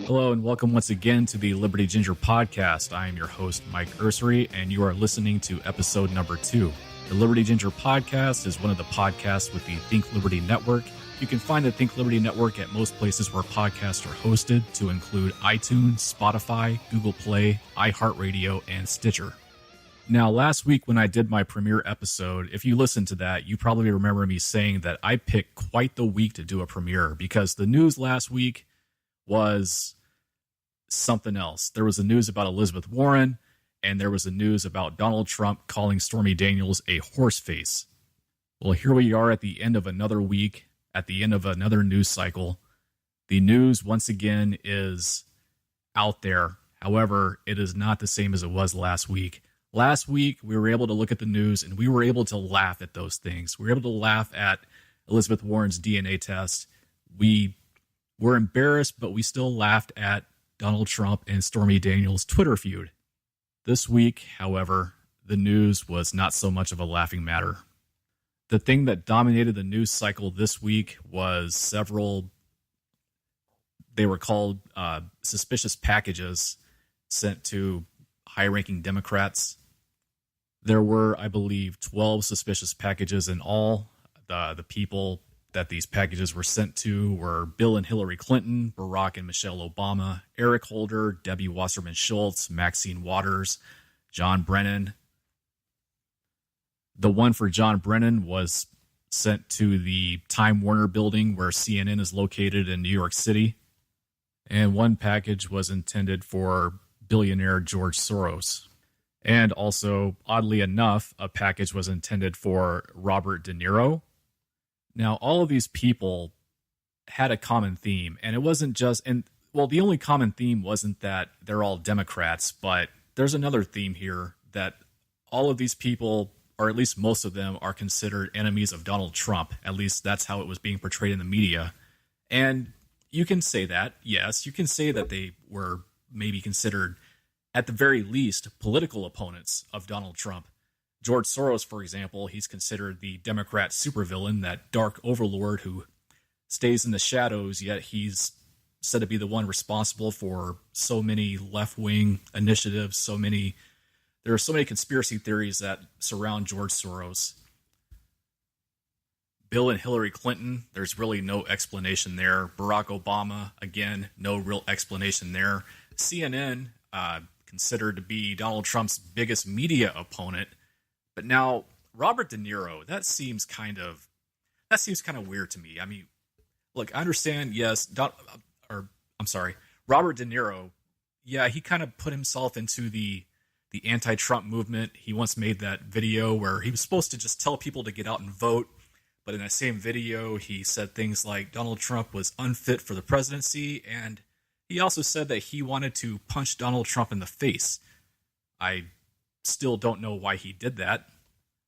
Hello and welcome once again to the Liberty Ginger podcast. I am your host, Mike Ursery, and you are listening to episode number 2. The Liberty Ginger podcast is one of the podcasts with the Think Liberty Network. You can find the Think Liberty Network at most places where podcasts are hosted, to include iTunes, Spotify, Google Play, iHeartRadio, and Stitcher. Now, last week when I did my premiere episode, if you listened to that, you probably remember me saying that I picked quite the week to do a premiere because the news last week was something else. There was the news about Elizabeth Warren, and there was the news about Donald Trump calling Stormy Daniels a horse face. Well, here we are at the end of another week, at the end of another news cycle. The news, once again, is out there. However, it is not the same as it was last week. Last week, we were able to look at the news, and we were able to laugh at those things. We were able to laugh at Elizabeth Warren's DNA test. We were embarrassed, but we still laughed at Donald Trump and Stormy Daniels' Twitter feud. This week, however, the news was not so much of a laughing matter. The thing that dominated the news cycle this week was several, they were called suspicious packages sent to high-ranking Democrats. There were, I believe, 12 suspicious packages in all. The people that these packages were sent to were Bill and Hillary Clinton, Barack and Michelle Obama, Eric Holder, Debbie Wasserman Schultz, Maxine Waters, John Brennan. The one for John Brennan was sent to the Time Warner building where CNN is located in New York City. And one package was intended for billionaire George Soros. And also, oddly enough, a package was intended for Robert De Niro. Now, all of these people had a common theme, and it wasn't just, the only common theme wasn't that they're all Democrats, but there's another theme here that all of these people, or at least most of them, are considered enemies of Donald Trump. At least that's how it was being portrayed in the media. And you can say that, yes, you can say that they were maybe considered, at the very least, political opponents of Donald Trump. George Soros, for example, he's considered the Democrat supervillain, that dark overlord who stays in the shadows, yet he's said to be the one responsible for so many left-wing initiatives, there are so many conspiracy theories that surround George Soros. Bill and Hillary Clinton, there's really no explanation there. Barack Obama, again, no real explanation there. CNN, considered to be Donald Trump's biggest media opponent. But now, Robert De Niro, that seems kind of weird to me. I mean, look, I understand, yes, Robert De Niro, yeah, he kind of put himself into the anti-Trump movement. He once made that video where he was supposed to just tell people to get out and vote, but in that same video, he said things like Donald Trump was unfit for the presidency, and he also said that he wanted to punch Donald Trump in the face. I still don't know why he did that.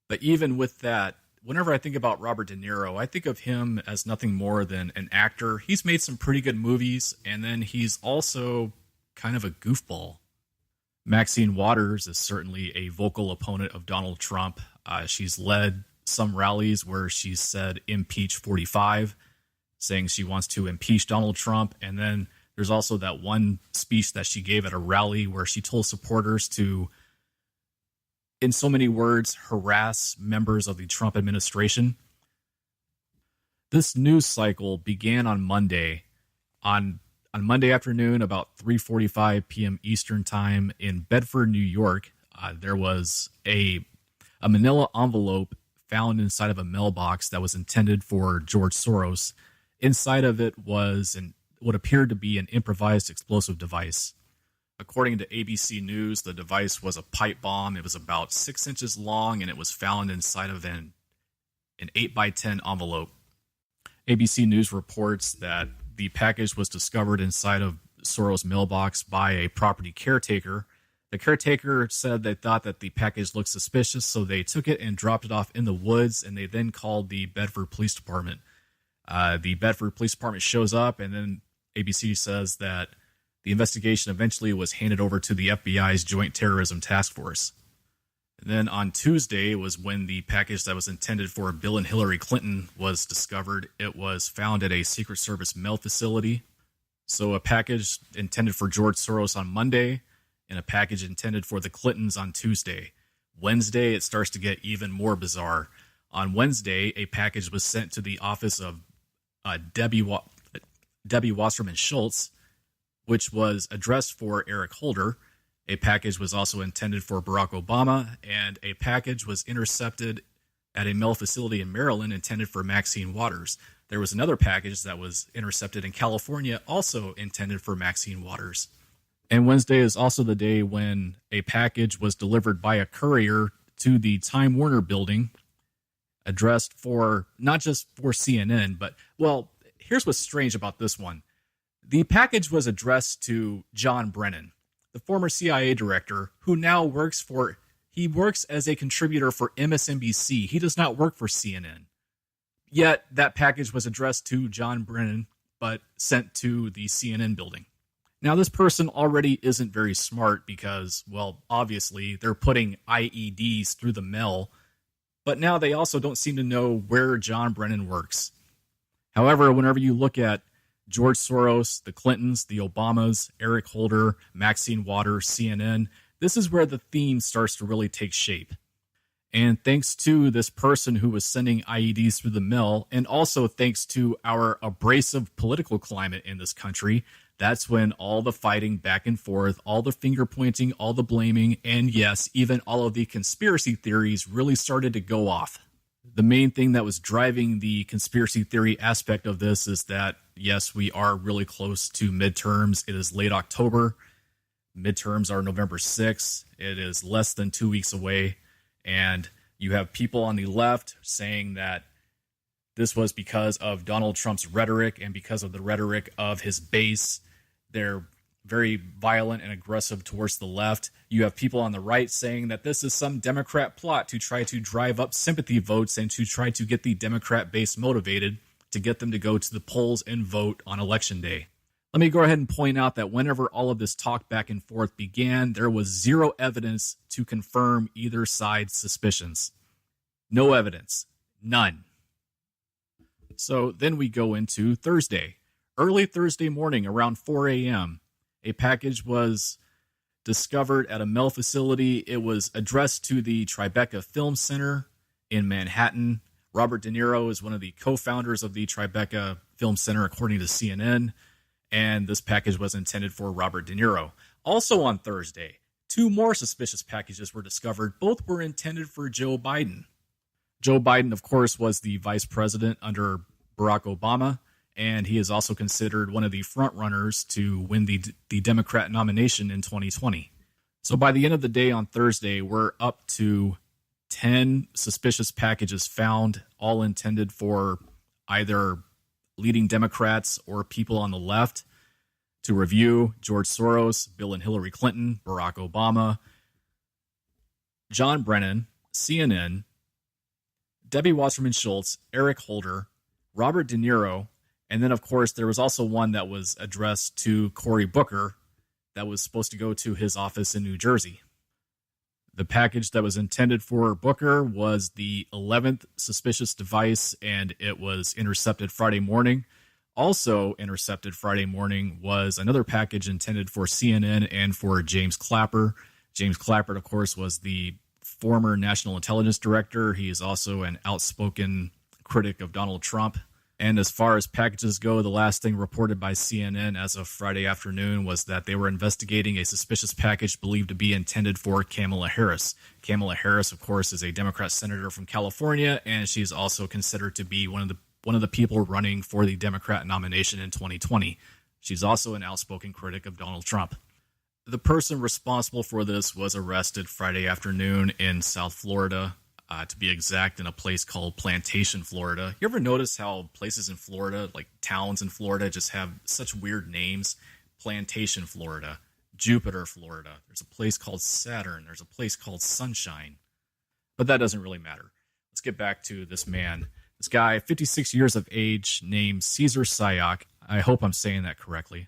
But even with that, whenever I think about Robert De Niro, I think of him as nothing more than an actor. He's made some pretty good movies, and then he's also kind of a goofball. Maxine Waters is certainly a vocal opponent of Donald Trump. She's led some rallies where she's said impeach 45, saying she wants to impeach Donald Trump. And then there's also that one speech that she gave at a rally where she told supporters to, in so many words, harass members of the Trump administration. This news cycle began on Monday. On Monday afternoon, about 3:45 p.m. Eastern Time in Bedford, New York, there was a manila envelope found inside of a mailbox that was intended for George Soros. Inside of it was what appeared to be an improvised explosive device. According to ABC News, the device was a pipe bomb. It was about 6 inches long, and it was found inside of an 8x10 envelope. ABC News reports that the package was discovered inside of Soros' mailbox by a property caretaker. The caretaker said they thought that the package looked suspicious, so they took it and dropped it off in the woods, and they then called the Bedford Police Department. The Bedford Police Department shows up, and then ABC says that the investigation eventually was handed over to the FBI's Joint Terrorism Task Force. And then on Tuesday was when the package that was intended for Bill and Hillary Clinton was discovered. It was found at a Secret Service mail facility. So a package intended for George Soros on Monday and a package intended for the Clintons on Tuesday. Wednesday, it starts to get even more bizarre. On Wednesday, a package was sent to the office of Debbie Wasserman Schultz, which was addressed for Eric Holder. A package was also intended for Barack Obama, and a package was intercepted at a mail facility in Maryland intended for Maxine Waters. There was another package that was intercepted in California, also intended for Maxine Waters. And Wednesday is also the day when a package was delivered by a courier to the Time Warner building, addressed for not just for CNN, but, well, here's what's strange about this one. The package was addressed to John Brennan, the former CIA director, who now works as a contributor for MSNBC. He does not work for CNN. Yet that package was addressed to John Brennan, but sent to the CNN building. Now, this person already isn't very smart because, well, obviously they're putting IEDs through the mail, but now they also don't seem to know where John Brennan works. However, whenever you look at George Soros, the Clintons, the Obamas, Eric Holder, Maxine Waters, CNN, this is where the theme starts to really take shape. And thanks to this person who was sending IEDs through the mail, and also thanks to our abrasive political climate in this country, that's when all the fighting back and forth, all the finger pointing, all the blaming, and yes, even all of the conspiracy theories really started to go off. The main thing that was driving the conspiracy theory aspect of this is that, yes, we are really close to midterms. It is late October. Midterms are November 6th. It is less than 2 weeks away. And you have people on the left saying that this was because of Donald Trump's rhetoric and because of the rhetoric of his base. They're very violent and aggressive towards the left. You have people on the right saying that this is some Democrat plot to try to drive up sympathy votes and to try to get the Democrat base motivated to get them to go to the polls and vote on Election Day. Let me go ahead and point out that whenever all of this talk back and forth began, there was zero evidence to confirm either side's suspicions. No evidence. None. So then we go into Thursday. Early Thursday morning around 4 a.m., a package was discovered at a mail facility. It was addressed to the Tribeca Film Center in Manhattan. Robert De Niro is one of the co-founders of the Tribeca Film Center, according to CNN. And this package was intended for Robert De Niro. Also on Thursday, 2 more suspicious packages were discovered. Both were intended for Joe Biden. Joe Biden, of course, was the vice president under Barack Obama, and he is also considered one of the frontrunners to win the Democrat nomination in 2020. So by the end of the day on Thursday, we're up to 10 suspicious packages found, all intended for either leading Democrats or people on the left. To review: George Soros, Bill and Hillary Clinton, Barack Obama, John Brennan, CNN, Debbie Wasserman Schultz, Eric Holder, Robert De Niro, and then, of course, there was also one that was addressed to Cory Booker that was supposed to go to his office in New Jersey. The package that was intended for Booker was the 11th suspicious device, and it was intercepted Friday morning. Also intercepted Friday morning was another package intended for CNN and for James Clapper. James Clapper, of course, was the former National Intelligence Director. He is also an outspoken critic of Donald Trump. And as far as packages go, the last thing reported by CNN as of Friday afternoon was that they were investigating a suspicious package believed to be intended for Kamala Harris. Kamala Harris, of course, is a Democrat senator from California, and she's also considered to be one of the people running for the Democrat nomination in 2020. She's also an outspoken critic of Donald Trump. The person responsible for this was arrested Friday afternoon in South Florida. To be exact, in a place called Plantation, Florida. You ever notice how places in Florida, like towns in Florida, just have such weird names? Plantation, Florida. Jupiter, Florida. There's a place called Saturn. There's a place called Sunshine. But that doesn't really matter. Let's get back to this man. This guy, 56 years of age, named Cesar Sayoc. I hope I'm saying that correctly.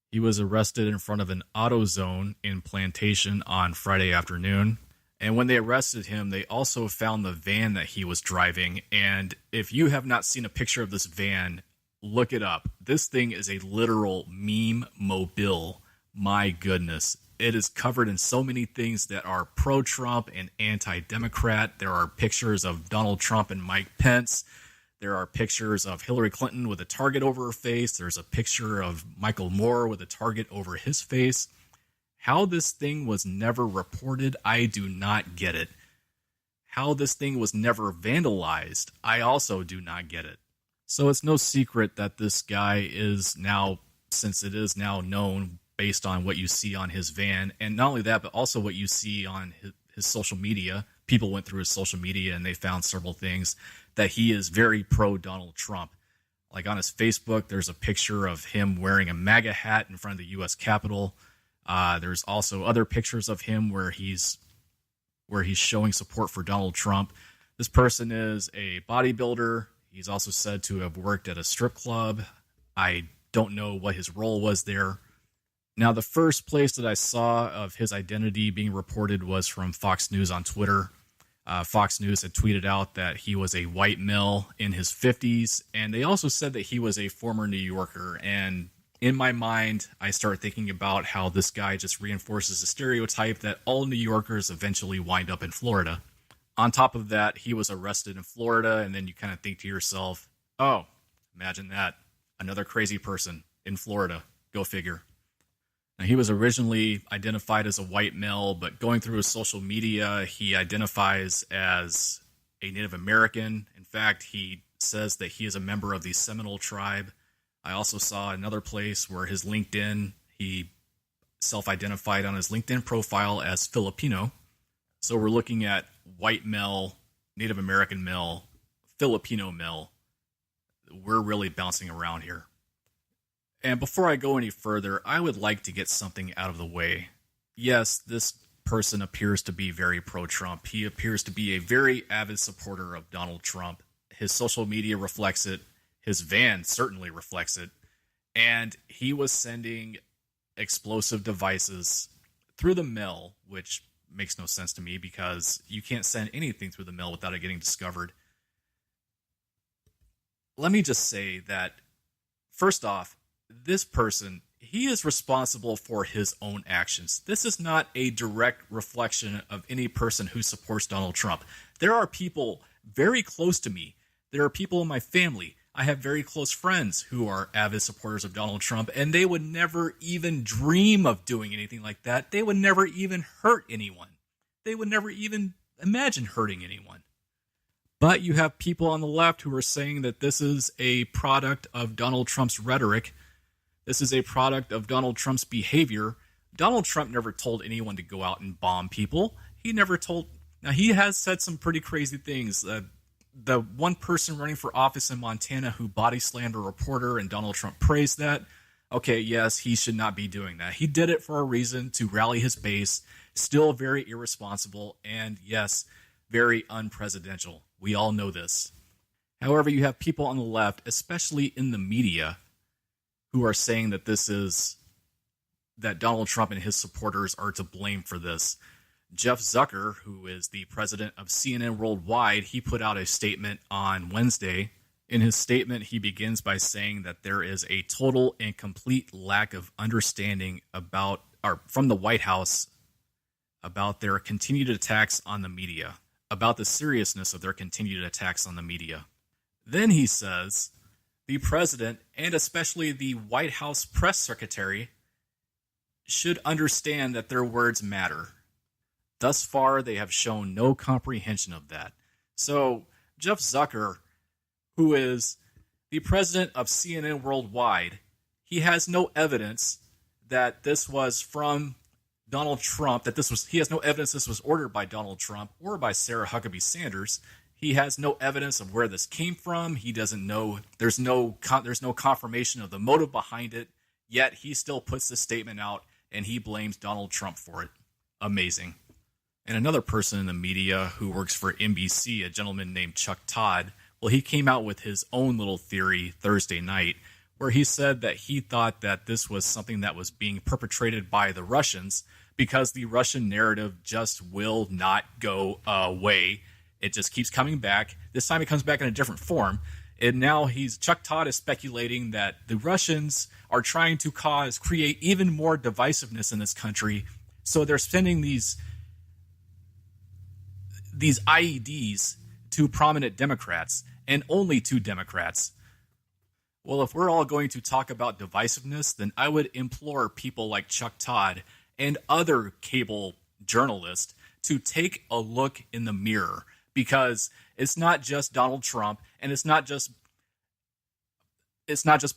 He was arrested in front of an AutoZone in Plantation on Friday afternoon. And when they arrested him, they also found the van that he was driving. And if you have not seen a picture of this van, Look it up. This thing is a literal meme mobile. My goodness. It is covered in so many things that are pro-Trump and anti-Democrat. There are pictures of Donald Trump and Mike Pence. There are pictures of Hillary Clinton with a target over her face. There's a picture of Michael Moore with a target over his face. How this thing was never reported, I do not get it. How this thing was never vandalized, I also do not get it. So it's no secret that this guy is now, since it is now known based on what you see on his van, and not only that, but also what you see on his social media. People went through his social media and they found several things that he is very pro-Donald Trump. Like on his Facebook, there's a picture of him wearing a MAGA hat in front of the U.S. Capitol. There's also other pictures of him where he's showing support for Donald Trump. This person is a bodybuilder. He's also said to have worked at a strip club. I don't know what his role was there. Now, the first place that I saw of his identity being reported was from Fox News on Twitter. Fox News had tweeted out that he was a white male in his 50s, and they also said that he was a former New Yorker. And in my mind, I start thinking about how this guy just reinforces the stereotype that all New Yorkers eventually wind up in Florida. On top of that, he was arrested in Florida, and then you kind of think to yourself, oh, imagine that. Another crazy person in Florida. Go figure. Now, he was originally identified as a white male, but going through his social media, he identifies as a Native American. In fact, he says that he is a member of the Seminole tribe. I also saw another place where his LinkedIn, he self-identified on his LinkedIn profile as Filipino. So we're looking at white male, Native American male, Filipino male. We're really bouncing around here. And before I go any further, I would like to get something out of the way. Yes, this person appears to be very pro-Trump. He appears to be a very avid supporter of Donald Trump. His social media reflects it. His van certainly reflects it. And he was sending explosive devices through the mail, which makes no sense to me because you can't send anything through the mail without it getting discovered. Let me just say that, first off, this person, he is responsible for his own actions. This is not a direct reflection of any person who supports Donald Trump. There are people very close to me. There are people in my family. I have very close friends who are avid supporters of Donald Trump, and they would never even dream of doing anything like that. They would never even hurt anyone. They would never even imagine hurting anyone. But you have people on the left who are saying that this is a product of Donald Trump's rhetoric. This is a product of Donald Trump's behavior. Donald Trump never told anyone to go out and bomb people. He never told... Now, he has said some pretty crazy things. The one person running for office in Montana who body slammed a reporter and Donald Trump praised that. Okay, yes, he should not be doing that. He did it for a reason, to rally his base. Still very irresponsible and, yes, very unpresidential. We all know this. However, you have people on the left, especially in the media, who are saying that that Donald Trump and his supporters are to blame for this. Jeff Zucker, who is the president of CNN Worldwide, he put out a statement on Wednesday. In his statement, he begins by saying that there is a total and complete lack of understanding from the White House about their continued attacks on the media, about the seriousness of their continued attacks on the media. Then he says, the president, and especially the White House press secretary, should understand that their words matter. Thus far, they have shown no comprehension of that. So, Jeff Zucker, who is the president of CNN Worldwide, he has no evidence that this was from Donald Trump, he has no evidence this was ordered by Donald Trump or by Sarah Huckabee Sanders. He has no evidence of where this came from. He doesn't know. There's no confirmation of the motive behind it. Yet he still puts this statement out and he blames Donald Trump for it. Amazing. And another person in the media who works for NBC, a gentleman named Chuck Todd, well, he came out with his own little theory Thursday night where he said that he thought that this was something that was being perpetrated by the Russians because the Russian narrative just will not go away. It just keeps coming back. This time it comes back in a different form. And now Chuck Todd is speculating that the Russians are trying to create even more divisiveness in this country. So they're sending these IEDs to prominent Democrats, and only to Democrats. Well, if we're all going to talk about divisiveness, then I would implore people like Chuck Todd and other cable journalists to take a look in the mirror, because it's not just Donald Trump, and it's not just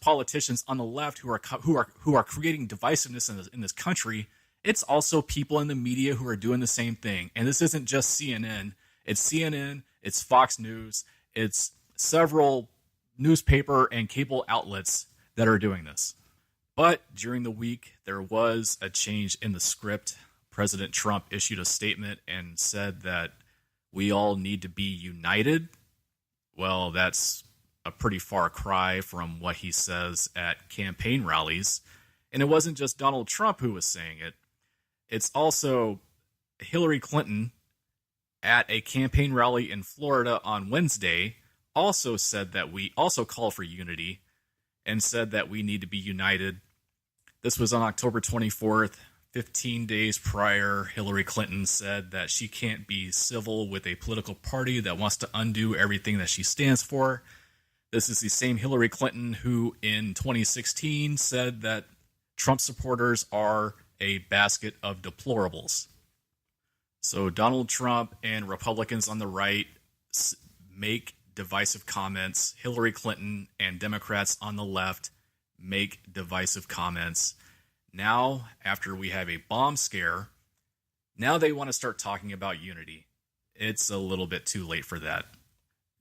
politicians on the left who are creating divisiveness in this country. It's also people in the media who are doing the same thing. And this isn't just CNN. It's CNN, it's Fox News, it's several newspaper and cable outlets that are doing this. But during the week, there was a change in the script. President Trump issued a statement and said that we all need to be united. Well, that's a pretty far cry from what he says at campaign rallies. And it wasn't just Donald Trump who was saying it. It's also Hillary Clinton at a campaign rally in Florida on Wednesday also said that we also call for unity and said that we need to be united. This was on October 24th. 15 days prior, Hillary Clinton said that she can't be civil with a political party that wants to undo everything that she stands for. This is the same Hillary Clinton who in 2016 said that Trump supporters are a basket of deplorables. So Donald Trump and Republicans on the right make divisive comments. Hillary Clinton and Democrats on the left make divisive comments. Now, after we have a bomb scare, now they want to start talking about unity. It's a little bit too late for that.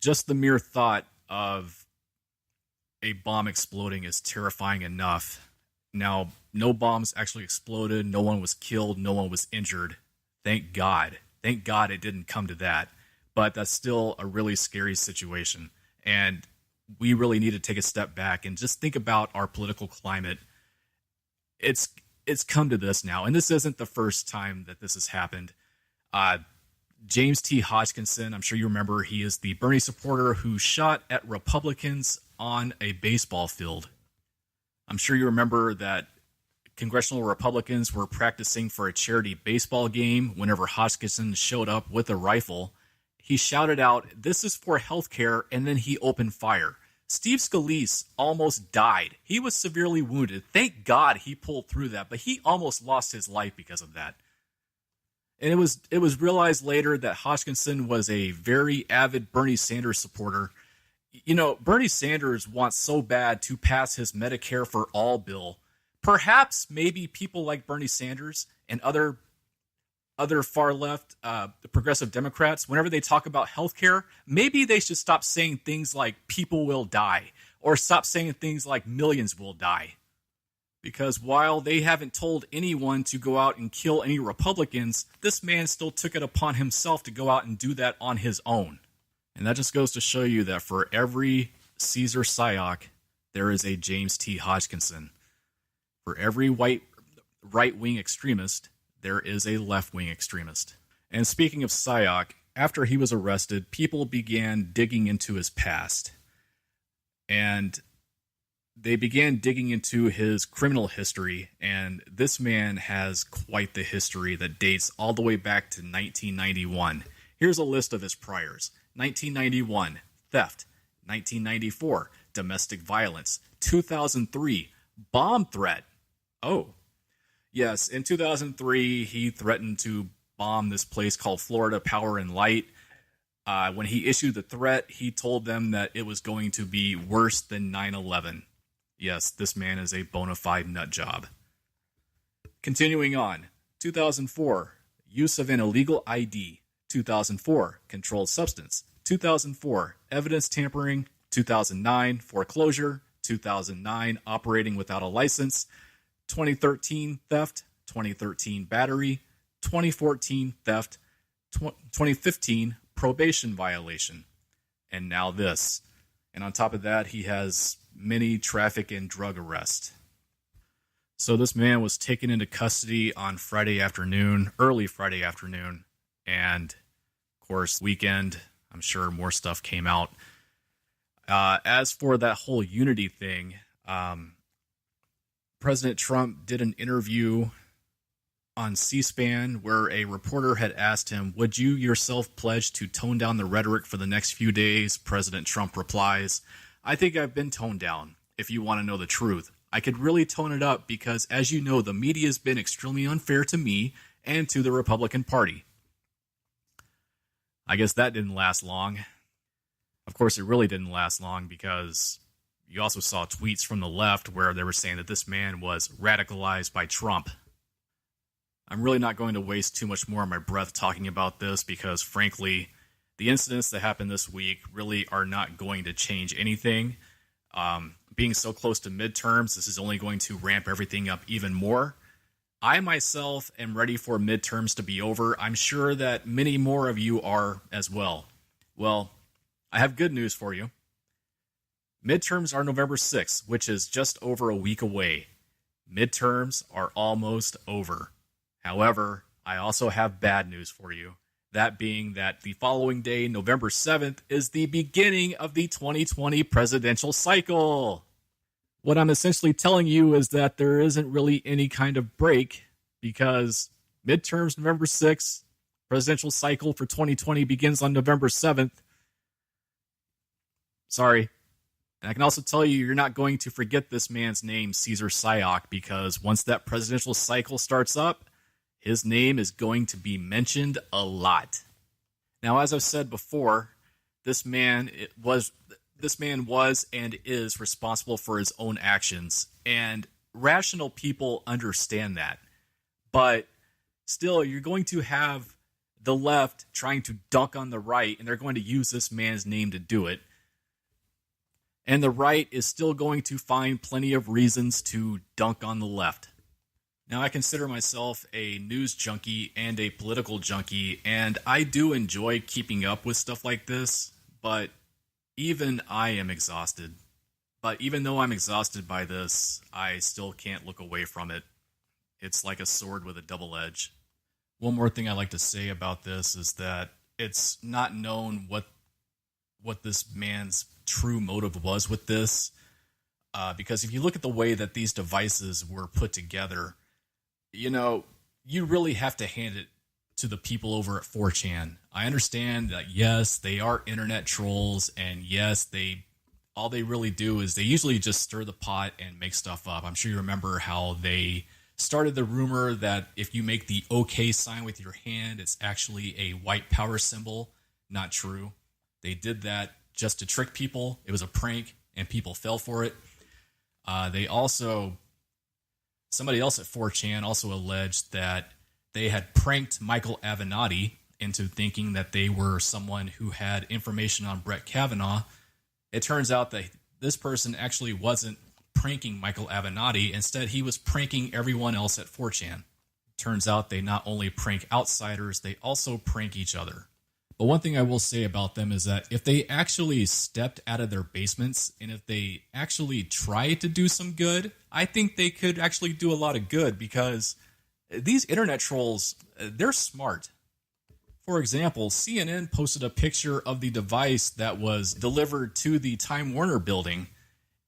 Just the mere thought of a bomb exploding is terrifying enough. Now, no bombs actually exploded. No one was killed. No one was injured. Thank God. Thank God it didn't come to that. But that's still a really scary situation. And we really need to take a step back and just think about our political climate. It's come to this now. And this isn't the first time that this has happened. James T. Hodgkinson, I'm sure you remember, he is the Bernie supporter who shot at Republicans on a baseball field. I'm sure you remember that congressional Republicans were practicing for a charity baseball game whenever Hodgkinson showed up with a rifle. He shouted out, "This is for healthcare," and then he opened fire. Steve Scalise almost died. He was severely wounded. Thank God he pulled through that, but he almost lost his life because of that. And it was realized later that Hodgkinson was a very avid Bernie Sanders supporter. You know, Bernie Sanders wants so bad to pass his Medicare for All bill. Perhaps maybe people like Bernie Sanders and other far left progressive Democrats, whenever they talk about healthcare, maybe they should stop saying things like people will die, or stop saying things like millions will die. Because while they haven't told anyone to go out and kill any Republicans, this man still took it upon himself to go out and do that on his own. And that just goes to show you that for every Caesar Sayoc, there is a James T. Hodgkinson. For every white right-wing extremist, there is a left-wing extremist. And speaking of Sayoc, after he was arrested, people began digging into his past. And they began digging into his criminal history, and this man has quite the history that dates all the way back to 1991. Here's a list of his priors. 1991, theft. 1994, domestic violence. 2003, bomb threat. Oh, yes, in 2003, he threatened to bomb this place called Florida Power and Light. When he issued the threat, he told them that it was going to be worse than 9/11. Yes, this man is a bona fide nut job. Continuing on, 2004, use of an illegal ID. 2004, controlled substance. 2004, evidence tampering. 2009, foreclosure. 2009, operating without a license. 2013, theft. 2013, battery. 2014, theft. 2015, probation violation. And now this. And on top of that, he has many traffic and drug arrests. So this man was taken into custody on Friday afternoon, early Friday afternoon, and of course, weekend, I'm sure more stuff came out. As for that whole unity thing, President Trump did an interview on C-SPAN where a reporter had asked him, would you yourself pledge to tone down the rhetoric for the next few days? President Trump replies, I think I've been toned down, if you want to know the truth. I could really tone it up because, as you know, the media has been extremely unfair to me and to the Republican Party. I guess that didn't last long. Of course, it really didn't last long because you also saw tweets from the left where they were saying that this man was radicalized by Trump. I'm really not going to waste too much more of my breath talking about this because, frankly, the incidents that happened this week really are not going to change anything. Being so close to midterms, this is only going to ramp everything up even more. I myself am ready for midterms to be over. I'm sure that many more of you are as well. Well, I have good news for you. Midterms are November 6th, which is just over a week away. Midterms are almost over. However, I also have bad news for you. That being that the following day, November 7th, is the beginning of the 2020 presidential cycle. What I'm essentially telling you is that there isn't really any kind of break because midterms November 6th, presidential cycle for 2020 begins on November 7th. Sorry. And I can also tell you, you're not going to forget this man's name, Caesar Sayoc, because once that presidential cycle starts up, his name is going to be mentioned a lot. Now, as I've said before, this man was and is responsible for his own actions, and rational people understand that. But still, you're going to have the left trying to dunk on the right, and they're going to use this man's name to do it. And the right is still going to find plenty of reasons to dunk on the left. Now, I consider myself a news junkie and a political junkie, and I do enjoy keeping up with stuff like this, but even I am exhausted. But even though I'm exhausted by this, I still can't look away from it. It's like a sword with a double edge. One more thing I like to say about this is that it's not known what this man's true motive was with this, because if you look at the way that these devices were put together, you know, you really have to hand it to the people over at 4chan. I understand that, yes, they are internet trolls, and yes, all they really do is they usually just stir the pot and make stuff up. I'm sure you remember how they started the rumor that if you make the OK sign with your hand, it's actually a white power symbol. Not true. They did that just to trick people. It was a prank, and people fell for it. Somebody else at 4chan also alleged that they had pranked Michael Avenatti into thinking that they were someone who had information on Brett Kavanaugh. It turns out that this person actually wasn't pranking Michael Avenatti. Instead, he was pranking everyone else at 4chan. Turns out they not only prank outsiders, they also prank each other. But one thing I will say about them is that if they actually stepped out of their basements and if they actually tried to do some good, I think they could actually do a lot of good because these internet trolls, they're smart. For example, CNN posted a picture of the device that was delivered to the Time Warner building,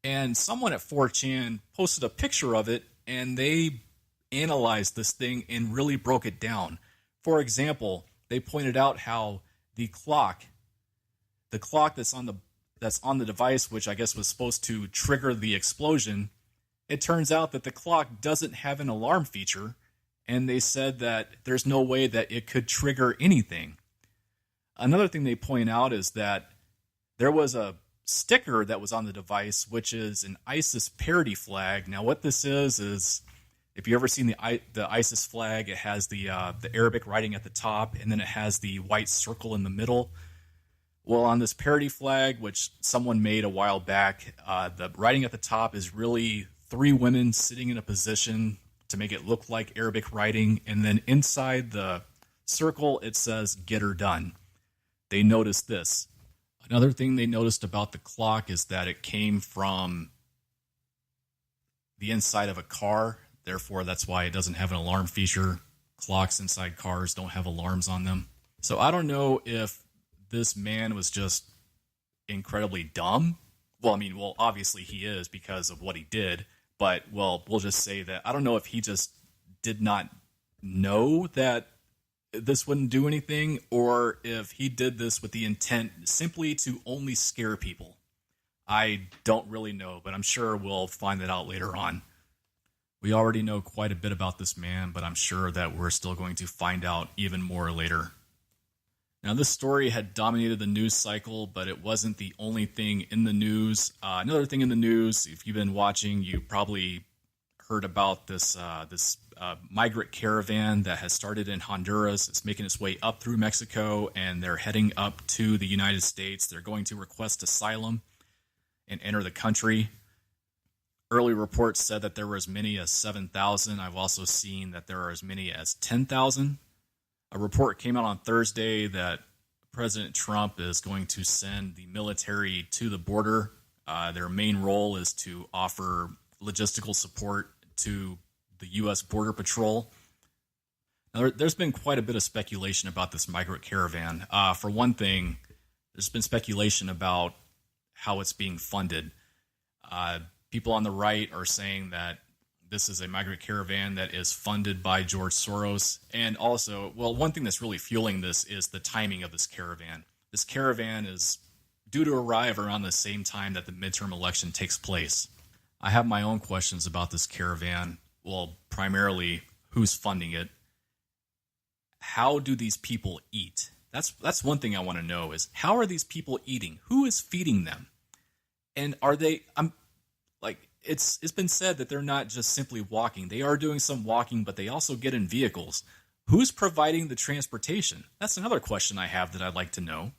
and someone at 4chan posted a picture of it, and they analyzed this thing and really broke it down. For example, they pointed out how the clock that's on the device, which I guess was supposed to trigger the explosion, it turns out that the clock doesn't have an alarm feature, and they said that there's no way that it could trigger anything. Another thing they point out is that there was a sticker that was on the device, which is an ISIS parody flag. Now, what this is if you ever seen the ISIS flag, it has the Arabic writing at the top, and then it has the white circle in the middle. Well, on this parody flag, which someone made a while back, the writing at the top is really 3 women sitting in a position to make it look like Arabic writing, and then inside the circle it says "Get her done." They noticed this. Another thing they noticed about the clock is that it came from the inside of a car. Therefore, that's why it doesn't have an alarm feature. Clocks inside cars don't have alarms on them. So I don't know if this man was just incredibly dumb Well, I mean, well, obviously he is because of what he did, but well, we'll just say that I don't know if he just did not know that this wouldn't do anything, or if he did this with the intent simply to only scare people. I don't really know, but I'm sure we'll find that out later on. We already know quite a bit about this man, but I'm sure that we're still going to find out even more later. Now, this story had dominated the news cycle, but it wasn't the only thing in the news. Another thing in the news, if you've been watching, you probably heard about this migrant caravan that has started in Honduras. It's making its way up through Mexico, and they're heading up to the United States. They're going to request asylum and enter the country. Early reports said that there were as many as 7,000. I've also seen that there are as many as 10,000. A report came out on Thursday that President Trump is going to send the military to the border. Their main role is to offer logistical support to the U.S. Border Patrol. Now, there's been quite a bit of speculation about this migrant caravan. For one thing, there's been speculation about how it's being funded. People on the right are saying that this is a migrant caravan that is funded by George Soros. And also, well, one thing that's really fueling this is the timing of this caravan. This caravan is due to arrive around the same time that the midterm election takes place. I have my own questions about this caravan. Well, primarily, who's funding it? How do these people eat? That's one thing I want to know is, how are these people eating? Who is feeding them? And are they, it's been said that they're not just simply walking. They are doing some walking, but they also get in vehicles. Who's providing the transportation? That's another question I have that I'd like to know.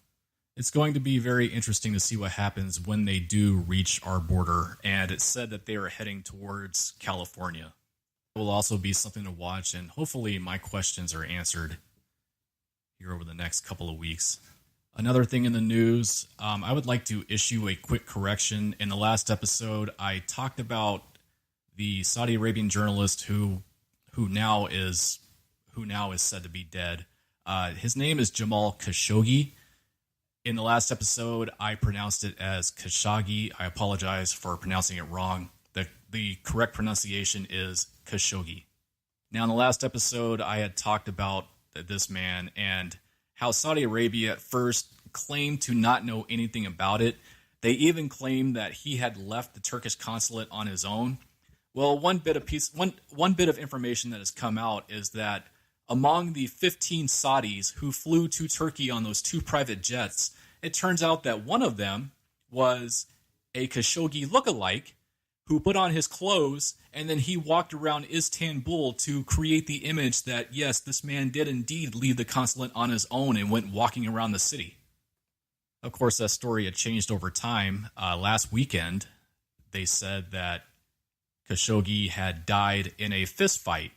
It's going to be very interesting to see what happens when they do reach our border, and it's said that they are heading towards California. It will also be something to watch, and hopefully my questions are answered here over the next couple of weeks. Another thing in the news, I would like to issue a quick correction. In the last episode, I talked about the Saudi Arabian journalist who now is said to be dead. His name is Jamal Khashoggi. In the last episode, I pronounced it as Khashoggi. I apologize for pronouncing it wrong. The correct pronunciation is Khashoggi. Now, in the last episode, I had talked about this man and how Saudi Arabia at first claimed to not know anything about it. They even claimed that he had left the Turkish consulate on his own. Well, one bit of information that has come out is that among the 15 Saudis who flew to Turkey on those 2 private jets, it turns out that one of them was a Khashoggi lookalike who put on his clothes, and then he walked around Istanbul to create the image that, yes, this man did indeed leave the consulate on his own and went walking around the city. Of course, that story had changed over time. Last weekend, they said that Khashoggi had died in a fist fight,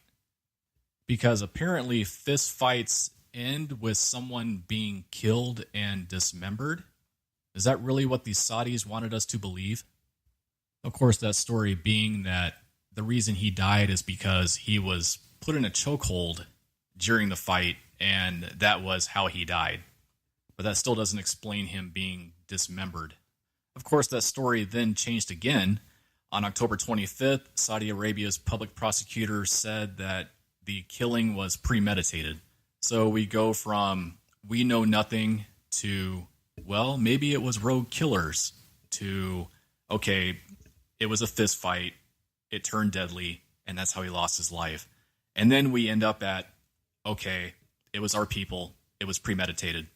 because apparently fist fights end with someone being killed and dismembered. Is that really what the Saudis wanted us to believe? Of course, that story being that the reason he died is because he was put in a chokehold during the fight, and that was how he died. But that still doesn't explain him being dismembered. Of course, that story then changed again. On October 25th, Saudi Arabia's public prosecutor said that the killing was premeditated. So we go from we know nothing to, well, maybe it was rogue killers, to, okay, it was a fist fight, it turned deadly, and that's how he lost his life. And then we end up at, okay, it was our people, it was premeditated.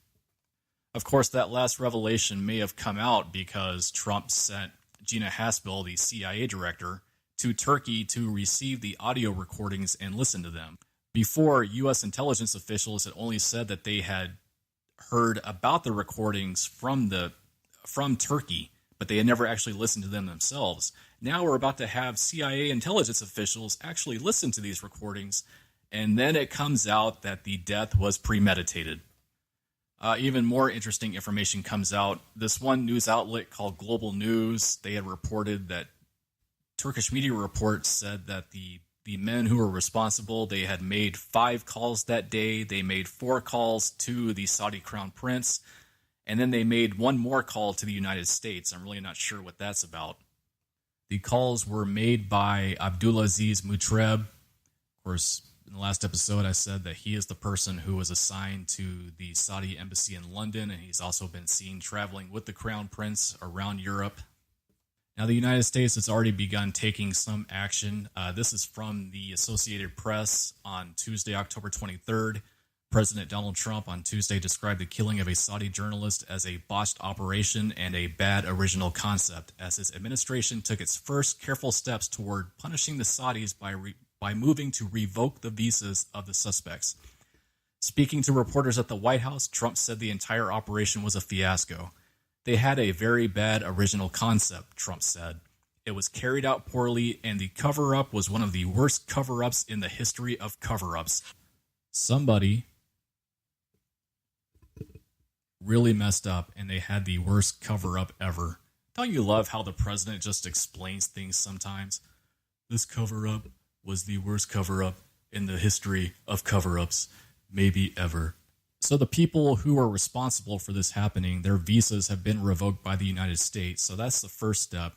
Of course, that last revelation may have come out because Trump sent Gina Haspel, the CIA director, to Turkey to receive the audio recordings and listen to them. Before, U.S. intelligence officials had only said that they had heard about the recordings from Turkey, but they had never actually listened to them themselves. Now we're about to have CIA intelligence officials actually listen to these recordings, and then it comes out that the death was premeditated. Even more interesting information comes out. This one news outlet called Global News, they had reported that Turkish media reports said that the men who were responsible, they had made 5 calls that day. They made 4 calls to the Saudi crown prince, And then they made one more call to the United States. I'm really not sure what that's about. The calls were made by Abdulaziz Mutreb. Of course, in the last episode, I said that he is the person who was assigned to the Saudi embassy in London, and he's also been seen traveling with the Crown Prince around Europe. Now, the United States has already begun taking some action. This is from the Associated Press on Tuesday, October 23rd. President Donald Trump on Tuesday described the killing of a Saudi journalist as a botched operation and a bad original concept, as his administration took its first careful steps toward punishing the Saudis by moving to revoke the visas of the suspects. Speaking to reporters at the White House, Trump said the entire operation was a fiasco. They had a very bad original concept, Trump said. It was carried out poorly, and the cover-up was one of the worst cover-ups in the history of cover-ups. Somebody really messed up, and they had the worst cover-up ever. Don't you love how the president just explains things sometimes? This cover-up was the worst cover-up in the history of cover-ups, maybe ever. So the people who are responsible for this happening, their visas have been revoked by the United States. So that's the first step.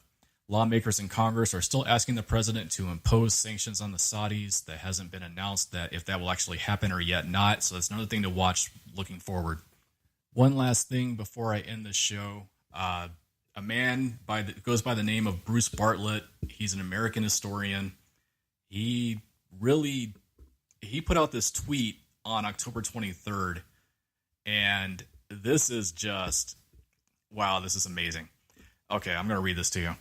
Lawmakers in Congress are still asking the president to impose sanctions on the Saudis. That hasn't been announced that if that will actually happen or yet not. So that's another thing to watch looking forward. One last thing before I end the show. A man goes by the name of Bruce Bartlett. He's an American historian. He put out this tweet on October 23rd. And this is just, wow, this is amazing. Okay, I'm going to read this to you.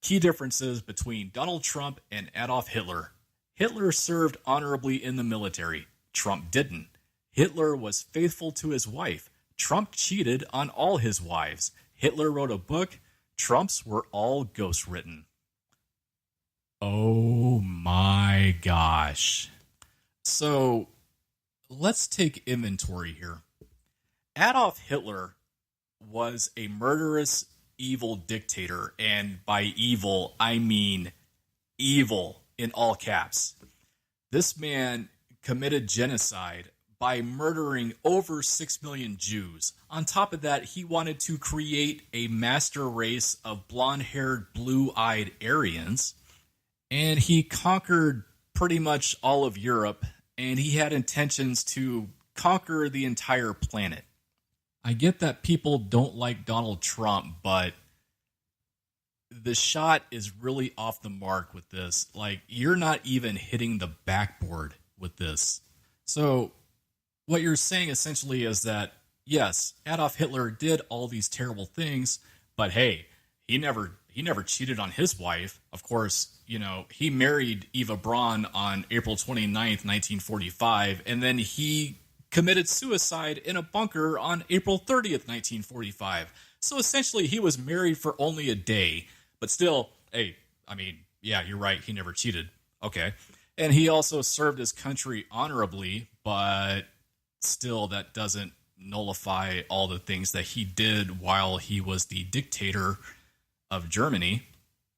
Key differences between Donald Trump and Adolf Hitler. Hitler served honorably in the military. Trump didn't. Hitler was faithful to his wife. Trump cheated on all his wives. Hitler wrote a book. Trump's were all ghostwritten. Oh my gosh. So let's take inventory here. Adolf Hitler was a murderous, evil dictator, and by evil, I mean evil in all caps. This man committed genocide by murdering over 6 million Jews. On top of that, he wanted to create a master race of blonde-haired, blue-eyed Aryans, and he conquered pretty much all of Europe, and he had intentions to conquer the entire planet. I get that people don't like Donald Trump, but the shot is really off the mark with this. Like, you're not even hitting the backboard with this. So what you're saying essentially is that, yes, Adolf Hitler did all these terrible things, but hey, he never cheated on his wife. Of course, he married Eva Braun on April 29th, 1945, and then he committed suicide in a bunker on April 30th, 1945. So essentially, he was married for only a day. But still, hey, I mean, yeah, you're right. He never cheated. Okay. And he also served his country honorably, but still, that doesn't nullify all the things that he did while he was the dictator of Germany.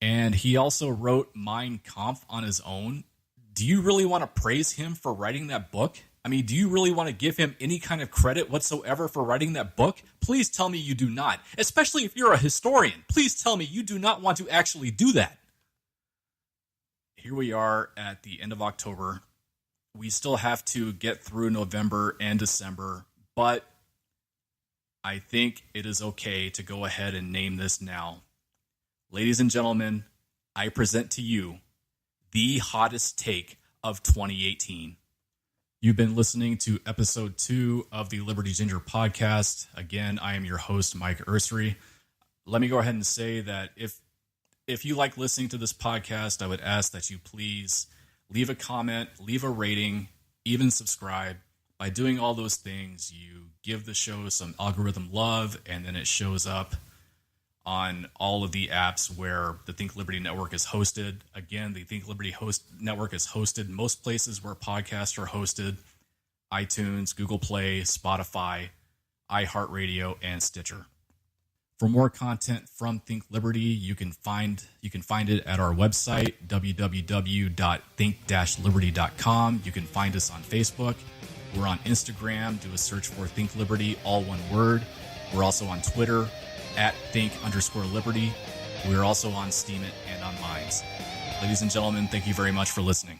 And he also wrote Mein Kampf on his own. Do you really want to praise him for writing that book? I mean, do you really want to give him any kind of credit whatsoever for writing that book? Please tell me you do not. Especially if you're a historian. Please tell me you do not want to actually do that. Here we are at the end of October. We still have to get through November and December, but I think it is okay to go ahead and name this now. Ladies and gentlemen, I present to you the hottest take of 2018. You've been listening to episode 2 of the Liberty Ginger podcast. Again, I am your host, Mike Ursery. Let me go ahead and say that if you like listening to this podcast, I would ask that you please leave a comment, leave a rating, even subscribe. By doing all those things, you give the show some algorithm love, and then it shows up on all of the apps where the Think Liberty Network is hosted. Again, the Think Liberty Network is hosted most places where podcasts are hosted: iTunes, Google Play, Spotify, iHeartRadio, and Stitcher. For more content from Think Liberty, you can find it at our website, www.think-liberty.com. You can find us on Facebook. We're on Instagram. Do a search for Think Liberty, all one word. We're also on Twitter at think_liberty. We're also on Steemit and on Minds. Ladies and gentlemen, thank you very much for listening.